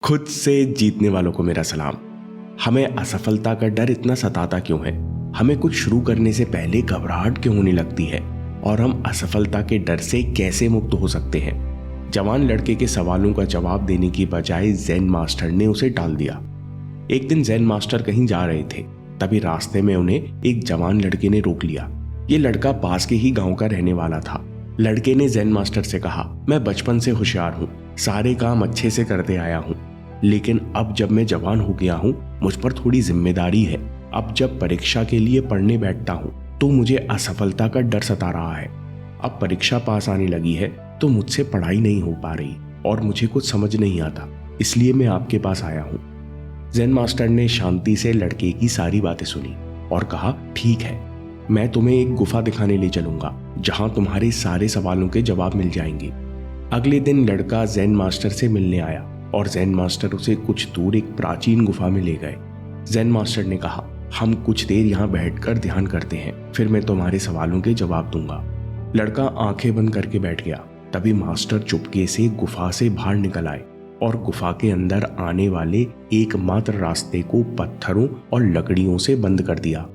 खुद से जीतने वालों को मेरा सलाम। हमें असफलता का डर इतना सताता क्यों है? हमें कुछ शुरू करने से पहले घबराहट क्यों होने लगती है? और हम असफलता के डर से कैसे मुक्त हो सकते हैं? जवान लड़के के सवालों का जवाब देने की बजाय ज़ेन मास्टर ने उसे टाल दिया। एक दिन ज़ेन मास्टर कहीं जा रहे थे, तभी रास्ते में उन्हें एक जवान लड़के ने रोक लिया। ये लड़का पास के ही गांव का रहने वाला था। लड़के ने ज़ेन मास्टर से कहा, मैं बचपन से होशियार हूँ, सारे काम अच्छे से करते आया हूँ, लेकिन अब जब मैं जवान हो गया हूँ मुझ पर थोड़ी जिम्मेदारी है। अब जब परीक्षा के लिए पढ़ने बैठता हूँ तो मुझे असफलता का डर सता रहा है। अब परीक्षा पास आने लगी है तो मुझसे पढ़ाई नहीं हो पा रही और मुझे कुछ समझ नहीं आता, इसलिए मैं आपके पास आया हूँ। ज़ेन मास्टर ने शांति से लड़के की सारी बातें सुनी और कहा, ठीक है, मैं तुम्हें एक गुफा दिखाने ले चलूंगा जहां तुम्हारे सारे सवालों के जवाब मिल जाएंगे। अगले दिन लड़का ज़ेन मास्टर से मिलने आया और ज़ेन मास्टर उसे कुछ दूर एक प्राचीन गुफा में ले गए। ज़ेन मास्टर ने कहा, हम कुछ देर यहाँ बैठकर ध्यान करते हैं, फिर मैं तुम्हारे सवालों के जवाब दूंगा। लड़का आंखें बंद करके बैठ गया। तभी मास्टर चुपके से गुफा से बाहर निकल आए और गुफा के अंदर आने वाले एकमात्र रास्ते को पत्थरों और लकड़ियों से बंद कर दिया।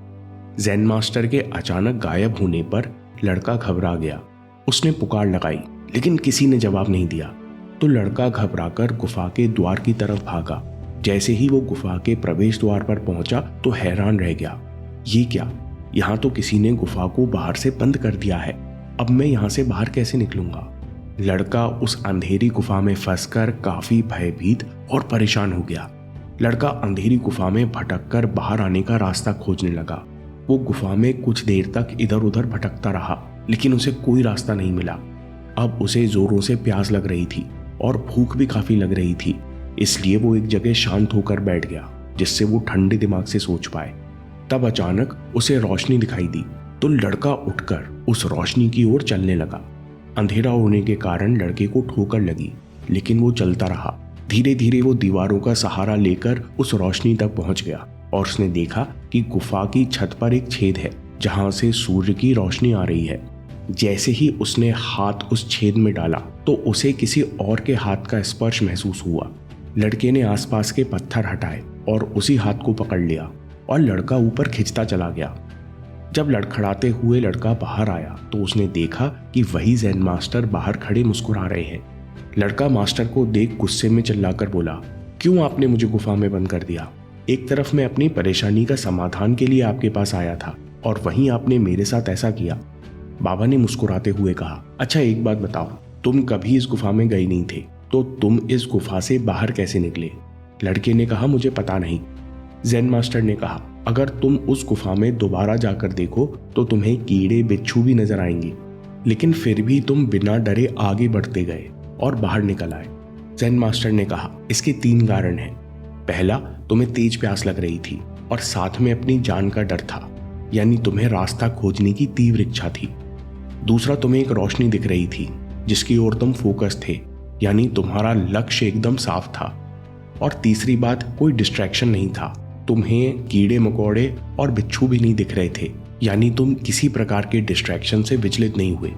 ज़ेन मास्टर के अचानक गायब होने पर लड़का घबरा गया। उसने पुकार लगाई, लेकिन किसी ने जवाब नहीं दिया। तो लड़का घबराकर गुफा के द्वार की तरफ भागा। जैसे ही वो गुफा के प्रवेश द्वार पर पहुंचा तो हैरान रह गया। ये क्या? यहाँ तो किसी ने गुफा को बाहर से बंद कर दिया है। अब मैं यहाँ से बाहर कैसे निकलूंगा? लड़का उस अंधेरी गुफा में फंसकर काफी भयभीत और परेशान हो गया। लड़का अंधेरी गुफा में भटककर बाहर आने का रास्ता खोजने लगा। वो गुफा में कुछ देर तक इधर उधर भटकता रहा, लेकिन उसे कोई रास्ता नहीं मिला। अब उसे जोरों से प्यास लग रही थी और भूख भी काफी लग रही थी, इसलिए वो एक जगह शांत होकर बैठ गया जिससे वो ठंडे दिमाग से सोच पाए। तब अचानक उसे रोशनी दिखाई दी तो लड़का उठकर उस रोशनी की ओर चलने लगा। अंधेरा होने के कारण लड़के को ठोकर लगी, लेकिन वो चलता रहा। धीरे धीरे वो दीवारों का सहारा लेकर उस रोशनी तक पहुंच गया और उसने देखा कि गुफा की छत पर एक छेद है जहां से सूर्य की रोशनी आ रही है। जैसे ही उसने हाथ उस छेद में डाला तो उसे किसी और के हाथ का स्पर्श महसूस हुआ। लड़के ने आसपास के पत्थर हटाए और उसी हाथ को पकड़ लिया और लड़का ऊपर खिंचता चला गया। जब लड़खड़ाते हुए लड़का बाहर आया तो उसने देखा कि वही ज़ेन मास्टर बाहर खड़े मुस्कुरा रहे हैं। लड़का मास्टर को देख गुस्से में चिल्लाकर बोला, क्यों आपने मुझे गुफा में बंद कर दिया? एक तरफ मैं अपनी परेशानी का समाधान के लिए आपके पास आया था और वहीं आपने मेरे साथ ऐसा किया। बाबा ने मुस्कुराते हुए कहा, अच्छा एक बात बताओ, तुम कभी इस गुफा में गए नहीं थे, तो तुम इस गुफा से बाहर कैसे निकले? लड़के ने कहा, मुझे पता नहीं। ज़ेन मास्टर ने कहा, अगर तुम उस गुफा में दोबारा जाकर देखो तो तुम्हें कीड़े बिच्छू भी नजर आएंगे, लेकिन फिर भी तुम बिना डरे आगे बढ़ते गए और बाहर निकल आए। ज़ेन मास्टर ने कहा, इसके 3 कारण हैं। पहला, तुम्हें तेज प्यास लग रही थी और साथ में अपनी जान का डर था, यानी तुम्हें रास्ता खोजने की तीव्र इच्छा थी। दूसरा, तुम्हें एक रोशनी दिख रही थी जिसकी ओर तुम फोकस थे, यानी तुम्हारा लक्ष्य एकदम साफ था। और तीसरी बात, कोई डिस्ट्रैक्शन नहीं था, तुम्हें कीड़े मकोड़े और बिच्छू भी नहीं दिख रहे थे, यानी तुम किसी प्रकार के डिस्ट्रैक्शन से विचलित नहीं हुए।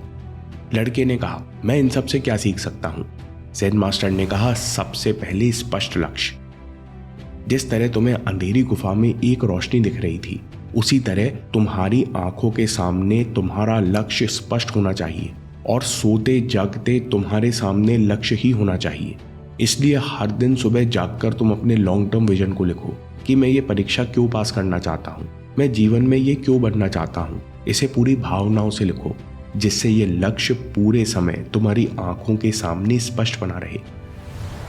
लड़के ने कहा, मैं इन सब से क्या सीख सकता हूँ? ज़ेन मास्टर ने कहा, सबसे पहले स्पष्ट लक्ष्य। जिस तरह तुम्हें अंधेरी गुफा में एक रोशनी दिख रही थी, उसी तरह तुम्हारी आंखों के सामने तुम्हारा लक्ष्य स्पष्ट होना चाहिए और सोते जागते तुम्हारे सामने लक्ष्य ही होना चाहिए। इसलिए हर दिन सुबह जागकर तुम अपने लॉन्ग टर्म विजन को लिखो कि मैं ये परीक्षा क्यों पास करना चाहता हूँ, मैं जीवन में ये क्यों बनना चाहता हूँ। इसे पूरी भावनाओं से लिखो, जिससे ये लक्ष्य पूरे समय तुम्हारी आंखों के सामने स्पष्ट बना रहे।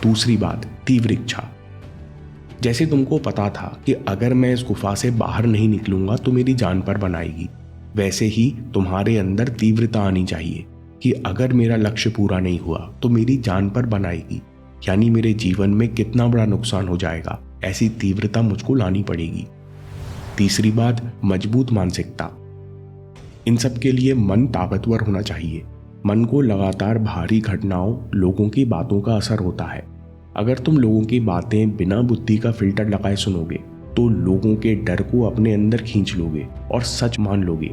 दूसरी बात, तीव्र इच्छा। जैसे तुमको पता था कि अगर मैं इस गुफा से बाहर नहीं निकलूंगा तो मेरी जान पर बनाएगी, वैसे ही तुम्हारे अंदर तीव्रता आनी चाहिए कि अगर मेरा लक्ष्य पूरा नहीं हुआ तो मेरी जान पर बनाएगी, यानी मेरे जीवन में कितना बड़ा नुकसान हो जाएगा, ऐसी तीव्रता मुझको लानी पड़ेगी। तीसरी बात, मजबूत मानसिकता। इन सब के लिए मन ताकतवर होना चाहिए। मन को लगातार भारी घटनाओं, लोगों की बातों का असर होता है। अगर तुम लोगों की बातें बिना बुद्धि का फिल्टर लगाए सुनोगे तो लोगों के डर को अपने अंदर खींच लोगे और सच मान लोगे।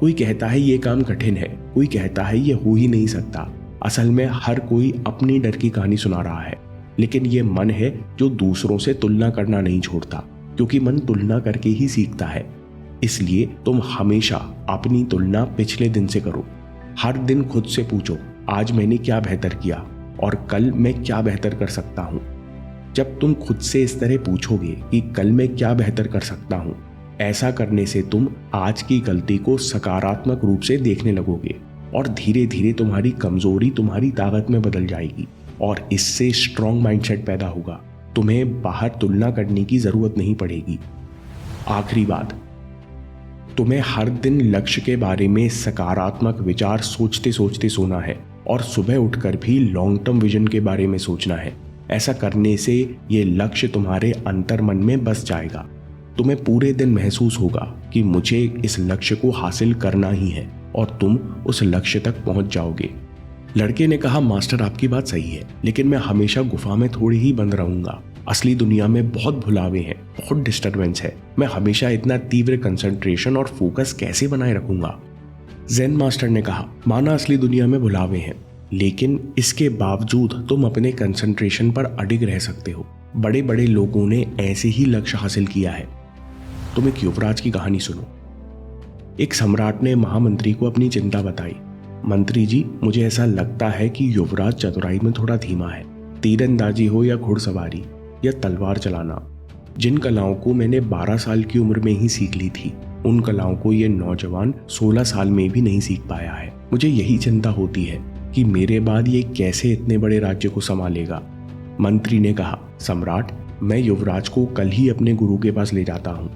कोई कहता है ये काम कठिन है, कोई कहता है ये हो ही नहीं सकता। असल में हर कोई अपनी डर की कहानी सुना रहा है। लेकिन ये मन है जो दूसरों से तुलना करना नहीं छोड़ता, क्योंकि मन तुलना करके ही सीखता है। इसलिए तुम हमेशा अपनी तुलना पिछले दिन से करो। हर दिन खुद से पूछो, आज मैंने क्या बेहतर किया और कल मैं क्या बेहतर कर सकता हूँ। जब तुम खुद से इस तरह पूछोगे कि कल मैं क्या बेहतर कर सकता हूँ, ऐसा करने से तुम आज की गलती को सकारात्मक रूप से देखने लगोगे और धीरे धीरे तुम्हारी कमजोरी तुम्हारी ताकत में बदल जाएगी और इससे स्ट्रॉन्ग माइंडसेट पैदा होगा। तुम्हें बाहर तुलना करने की जरूरत नहीं पड़ेगी। आखिरी बात, तुम्हें हर दिन लक्ष्य के बारे में सकारात्मक विचार सोचते सोचते सोना है और सुबह उठकर भी लॉन्ग टर्म विजन के बारे में सोचना है। ऐसा करने से ये लक्ष्य तुम्हारे अंतर्मन में बस जाएगा। तुम्हें पूरे दिन महसूस होगा कि मुझे इस लक्ष्य को हासिल करना ही है और तुम उस लक्ष्य तक पहुंच जाओगे। लड़के ने कहा, मास्टर आपकी बात सही है, लेकिन मैं हमेशा गुफा में थोड़ी ही बंद रहूंगा। असली दुनिया में बहुत भुलावे हैं, बहुत डिस्टरबेंस है। मैं हमेशा इतना तीव्र कंसंट्रेशन और फोकस कैसे बनाए रखूंगा। ज़ेन मास्टर ने कहा, माना असली दुनिया में भुलावे हैं, लेकिन इसके बावजूद तुम अपने कंसंट्रेशन पर अडिग रह सकते हो। बड़े बड़े लोगों ने ऐसे ही लक्ष्य हासिल किया है। तुम एक युवराज की कहानी सुनो। एक सम्राट ने महामंत्री को अपनी चिंता बताई। मंत्री जी, मुझे ऐसा लगता है कि युवराज चतुराई में थोड़ा धीमा है। तीरंदाजी हो या घुड़सवारी या तलवार चलाना, जिन कलाओं को मैंने 12 साल की उम्र में ही सीख ली थी, उन कलाओं को ये नौजवान 16 साल में भी नहीं सीख पाया है। मुझे यही चिंता होती है कि मेरे बाद ये कैसे इतने बड़े राज्य को संभालेगा। मंत्री ने कहा, सम्राट, मैं युवराज को कल ही अपने गुरु के पास ले जाता हूँ।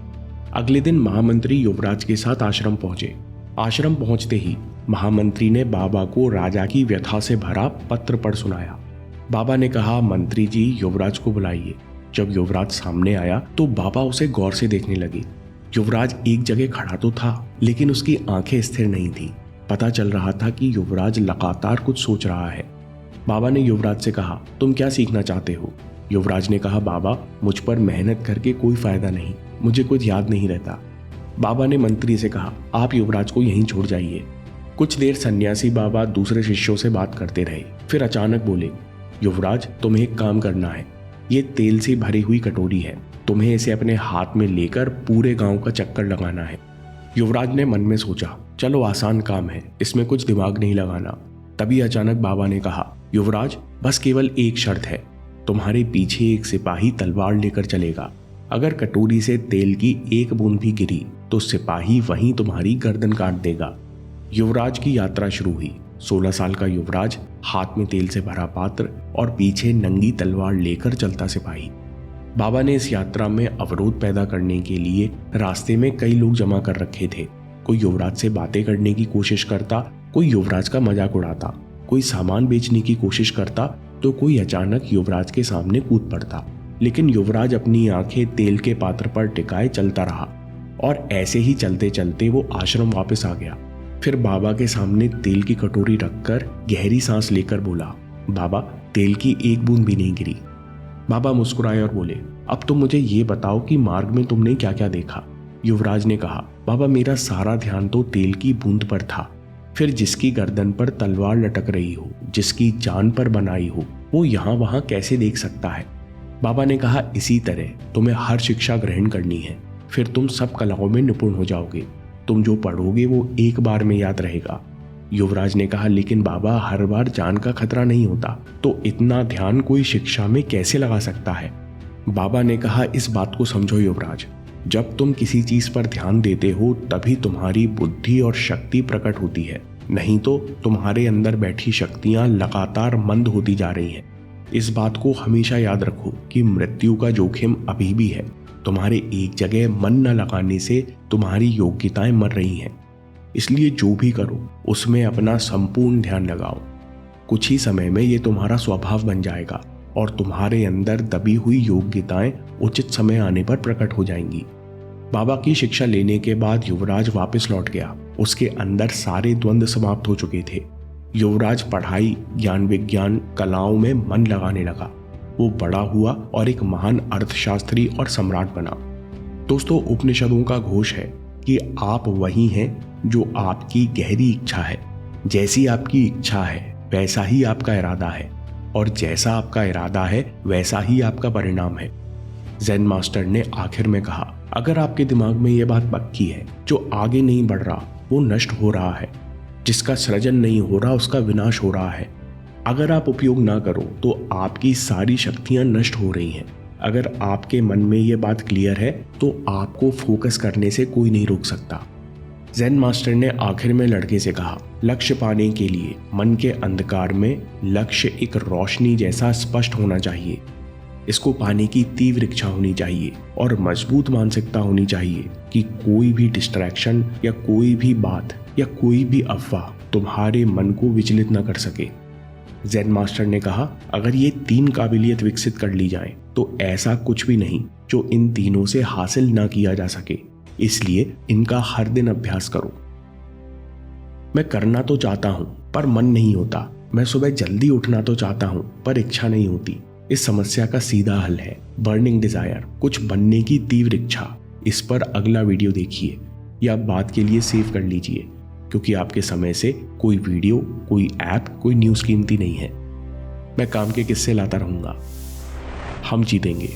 अगले दिन महामंत्री युवराज के साथ आश्रम पहुंचे। आश्रम पहुंचते ही महामंत्री ने बाबा को राजा की व्यथा से भरा पत्र पढ़ सुनाया। बाबा ने कहा, मंत्री जी, युवराज को बुलाइए। जब युवराज सामने आया तो बाबा उसे गौर से देखने लगे। युवराज एक जगह खड़ा तो था, लेकिन उसकी आंखें स्थिर नहीं थी। पता चल रहा था कि युवराज लगातार कुछ सोच रहा है। बाबा ने युवराज से कहा, तुम क्या सीखना चाहते हो? युवराज ने कहा, बाबा, मुझ पर मेहनत करके कोई फायदा नहीं, मुझे कुछ याद नहीं रहता। बाबा ने मंत्री से कहा, आप युवराज को यहीं छोड़ जाइए। कुछ देर सन्यासी बाबा दूसरे शिष्यों से बात करते रहे, फिर अचानक बोले, युवराज, तुम्हें एक काम करना है। ये तेल से भरी हुई कटोरी है, तुम्हें इसे अपने हाथ में लेकर पूरे गांव का चक्कर लगाना है। युवराज ने मन में सोचा, चलो आसान काम है, इसमें कुछ दिमाग नहीं लगाना। तभी अचानक बाबा ने कहा, युवराज, बस केवल एक शर्त है, तुम्हारे पीछे एक सिपाही तलवार लेकर चलेगा। अगर कटोरी से तेल की एक बूंद भी गिरी तो सिपाही वहीं तुम्हारी गर्दन काट देगा। युवराज की यात्रा शुरू हुई। 16 साल का युवराज, हाथ में तेल से भरा पात्र और पीछे नंगी तलवार लेकर चलता सिपाही। बाबा ने इस यात्रा में अवरोध पैदा करने के लिए रास्ते में कई लोग जमा कर रखे थे। कोई युवराज से बातें करने की कोशिश करता, कोई युवराज का मजाक उड़ाता, कोई सामान बेचने की कोशिश करता तो कोई अचानक युवराज के सामने कूद पड़ता। लेकिन युवराज अपनी आंखें तेल के पात्र पर टिकाए चलता रहा और ऐसे ही चलते चलते वो आश्रम वापस आ गया। फिर बाबा के सामने तेल की कटोरी रखकर गहरी सांस लेकर बोला, बाबा, तेल की एक बूंद भी नहीं गिरी। बाबा मुस्कुराए और बोले, अब तुम मुझे ये बताओ कि मार्ग में तुमने क्या क्या देखा। युवराज ने कहा, बाबा, मेरा सारा ध्यान तो तेल की बूंद पर था। फिर जिसकी गर्दन पर तलवार लटक रही हो, जिसकी जान पर बनाई हो, वो यहाँ वहां कैसे देख सकता है। बाबा ने कहा, इसी तरह तुम्हें हर शिक्षा ग्रहण करनी है, फिर तुम सब कलाओं में निपुण हो जाओगे। तुम जो पढ़ोगे वो एक बार में याद रहेगा। युवराज ने कहा, लेकिन बाबा, हर बार जान का खतरा नहीं होता, तो इतना ध्यान कोई शिक्षा में कैसे लगा सकता है। बाबा ने कहा, इस बात को समझो युवराज, जब तुम किसी चीज पर ध्यान देते हो तभी तुम्हारी बुद्धि और शक्ति प्रकट होती है, नहीं तो तुम्हारे अंदर बैठी शक्तियां लगातार मंद होती जा रही हैं। इस बात को हमेशा याद रखो कि मृत्यु का जोखिम अभी भी है। तुम्हारे एक जगह मन न लगाने से तुम्हारी योग्यताएं मर रही हैं। इसलिए जो भी करो उसमें अपना संपूर्ण ध्यान लगाओ। कुछ ही समय में ये तुम्हारा स्वभाव बन जाएगा और तुम्हारे अंदर दबी हुई योग्यताएं उचित समय आने पर प्रकट हो जाएंगी। बाबा की शिक्षा लेने के बाद युवराज वापस लौट गया। उसके अंदर सारे द्वंद्व समाप्त हो चुके थे। युवराज पढ़ाई, ज्ञान विज्ञान, कलाओं में मन लगाने लगा। वो बड़ा हुआ और एक महान अर्थशास्त्री और सम्राट बना। दोस्तों, उपनिषदों का घोष है कि आप वही हैं जो आपकी गहरी इच्छा है। जैसी आपकी इच्छा है वैसा ही आपका इरादा है। और जैसा आपका इरादा है वैसा ही आपका परिणाम है। ज़ेन मास्टर ने आखिर में कहा, अगर आपके दिमाग में यह बात पक्की है, जो आगे नहीं बढ़ रहा वो नष्ट हो रहा है, जिसका सृजन नहीं हो रहा उसका विनाश हो रहा है। अगर आप उपयोग ना करो तो आपकी सारी शक्तियां नष्ट हो रही हैं। अगर आपके मन में ये बात क्लियर है तो आपको फोकस करने से कोई नहीं रोक सकता। ज़ेन मास्टर ने आखिर में लड़के से कहा, लक्ष्य पाने के लिए मन के अंधकार में लक्ष्य एक रोशनी जैसा स्पष्ट होना चाहिए। इसको पाने की तीव्र इच्छा होनी चाहिए और मजबूत मानसिकता होनी चाहिए कि कोई भी डिस्ट्रैक्शन या कोई भी बात या कोई भी अफवाह तुम्हारे मन को विचलित न कर सके। ज़ेन मास्टर ने कहा, अगर ये 3 काबिलियत विकसित कर ली जाए तो ऐसा कुछ भी नहीं जो इन तीनों से हासिल ना किया जा सके, इसलिए इनका हर दिन अभ्यास करो। मैं करना तो चाहता हूं पर मन नहीं होता। मैं सुबह जल्दी उठना तो चाहता हूं पर इच्छा नहीं होती। इस समस्या का सीधा हल है बर्निंग डिजायर, कुछ बनने की तीव्र इच्छा। इस पर अगला वीडियो देखिए या बात के लिए सेव कर लीजिए, क्योंकि आपके समय से कोई वीडियो, कोई ऐप, कोई न्यूज़ कीमती नहीं है। मैं काम के किस्से लाता रहूंगा। हम जीतेंगे।